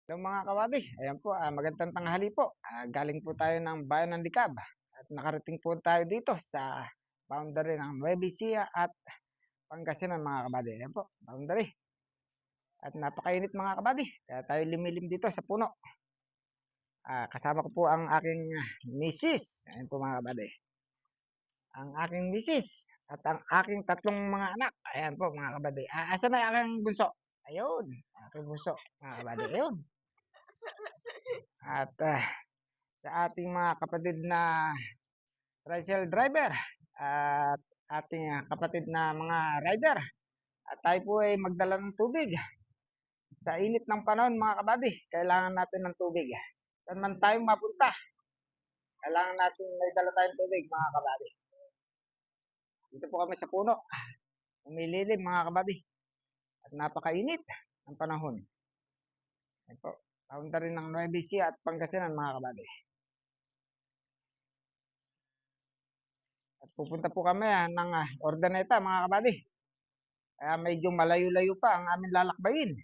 Hello mga kawabi, ayan po, magandang tanghali po. Galing po tayo ng Bayan ng Likab at nakarating po tayo dito sa boundary ng Nueva Ecija at Pangasinan mga kabady. Ayan po, boundary. At napakainit mga kabady, kaya tayo limilim dito sa puno. Kasama ko po ang aking misis. Ayan po mga kabady. Ang aking misis at ang aking tatlong mga anak. Ayan po mga kabady. Asan na yung aking bunso? Ayun, aking bunso mga kabady. Ayun. At sa ating mga kapatid na tricycle driver at ating kapatid na mga rider. At tayo po ay magdala ng tubig. Sa init ng panahon mga kabady, kailangan natin ng tubig. Saan man tayong mapunta, kailangan natin may dala tayong tubig mga kabady. Dito po kami sa puno. Umililim mga kabady. At napakainit ng panahon. Ito po, boundary ng Nueva Ecija at Pangasinan mga kabady. At pupunta po kami ng Ordaneta mga kabady. Kaya medyo malayo-layo pa ang aming lalakbayin.